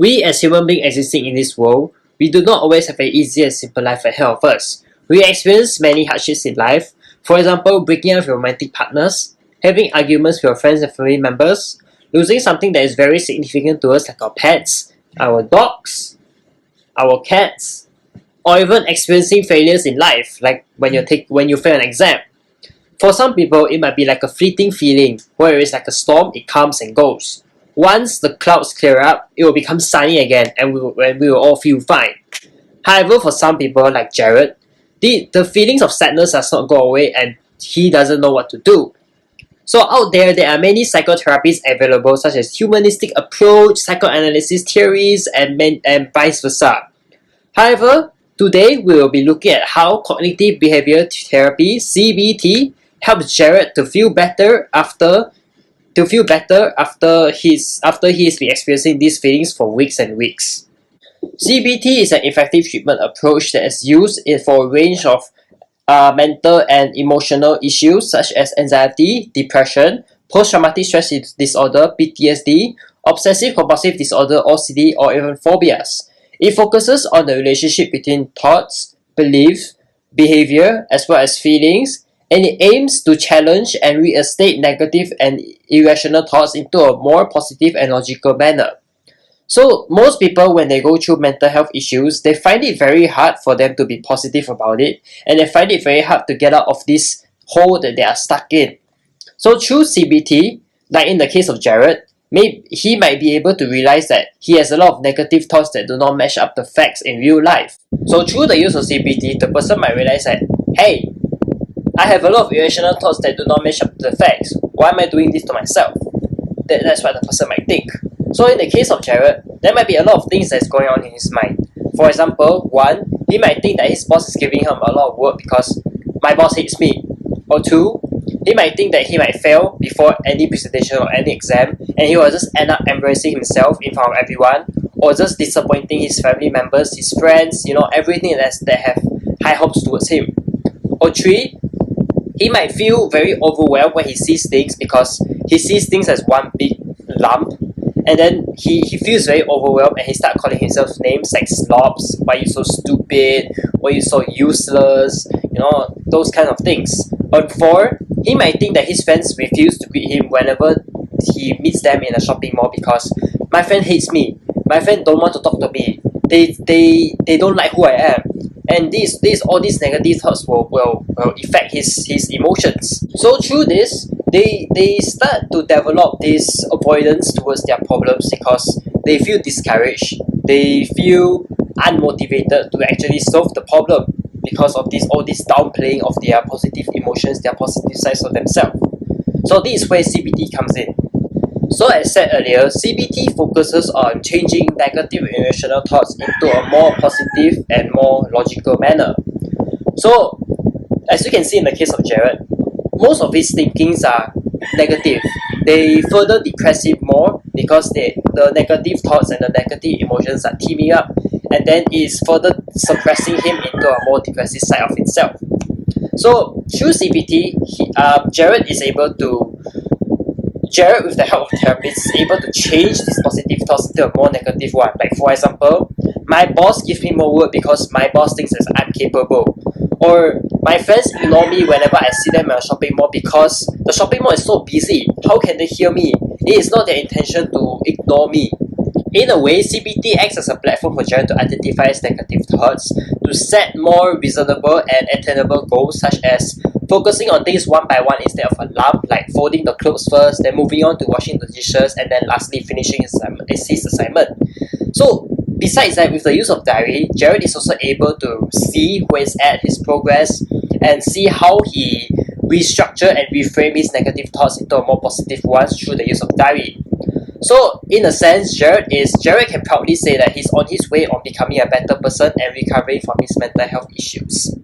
We as human beings existing in this world, we do not always have an easy and simple life ahead of us. We experience many hardships in life. For example, breaking up with romantic partners, having arguments with your friends and family members, losing something that is very significant to us like our pets, our dogs, our cats, or even experiencing failures in life, like when you fail an exam. For some people, it might be like a fleeting feeling, where it's like a storm, it comes and goes. Once the clouds clear up, it will become sunny again and we will all feel fine. However, for some people like Jared, the feelings of sadness does not go away and he doesn't know what to do. So out there are many psychotherapies available such as humanistic approach, psychoanalysis theories, and vice versa. However, today we will be looking at how cognitive behavior therapy (CBT) helps Jared to feel better after he's been experiencing these feelings for weeks and weeks. CBT is an effective treatment approach that is used for a range of mental and emotional issues such as anxiety, depression, post-traumatic stress disorder (PTSD), obsessive-compulsive disorder (OCD), or even phobias. It focuses on the relationship between thoughts, beliefs, behavior, as well as feelings, and it aims to challenge and reinstate negative and irrational thoughts into a more positive and logical manner. So most people, when they go through mental health issues, they find it very hard for them to be positive about it, and they find it very hard to get out of this hole that they are stuck in. So through CBT, like in the case of Jared, he might be able to realize that he has a lot of negative thoughts that do not match up the facts in real life. So through the use of CBT, the person might realize that, hey, I have a lot of irrational thoughts that do not match up to the facts. Why am I doing this to myself? That's what the person might think. So in the case of Jared, there might be a lot of things that's going on in his mind. For example, one, he might think that his boss is giving him a lot of work because my boss hates me. Or two, he might think that he might fail before any presentation or any exam and he will just end up embracing himself in front of everyone, or just disappointing his family members, his friends, everything that have high hopes towards him. Or three, he might feel very overwhelmed when he sees things because he sees things as one big lump, and then he feels very overwhelmed and he starts calling himself names like slobs, why you so stupid, why you so useless, those kind of things. On four, he might think that his friends refuse to greet him whenever he meets them in a shopping mall because my friend hates me, my friend don't want to talk to me, they don't like who I am. And all these negative thoughts will affect his emotions. So through this, they start to develop this avoidance towards their problems because they feel discouraged. They feel unmotivated to actually solve the problem because of all this downplaying of their positive emotions, their positive sides of themselves. So this is where CBT comes in. So as said earlier, CBT focuses on changing negative irrational thoughts into a more positive and more logical manner. So, as you can see in the case of Jared, most of his thinkings are negative. They further depress him more because the negative thoughts and the negative emotions are teaming up, and then it is further suppressing him into a more depressive side of himself. So through CBT, Jared, with the help of therapists, is able to change these positive thoughts into a more negative one. Like for example, my boss gives me more work because my boss thinks that I'm capable. Or my friends ignore me whenever I see them at a shopping mall because the shopping mall is so busy. How can they hear me? It is not their intention to ignore me. In a way, CBT acts as a platform for Jared to identify his negative thoughts, to set more reasonable and attainable goals such as focusing on things one by one instead of a lump, like folding the clothes first, then moving on to washing the dishes, and then lastly finishing his assignment. So besides that, with the use of diary, Jared is also able to see where he's at, his progress, and see how he restructure and reframe his negative thoughts into a more positive ones through the use of diary. So in a sense, Jared can proudly say that he's on his way on becoming a better person and recovering from his mental health issues.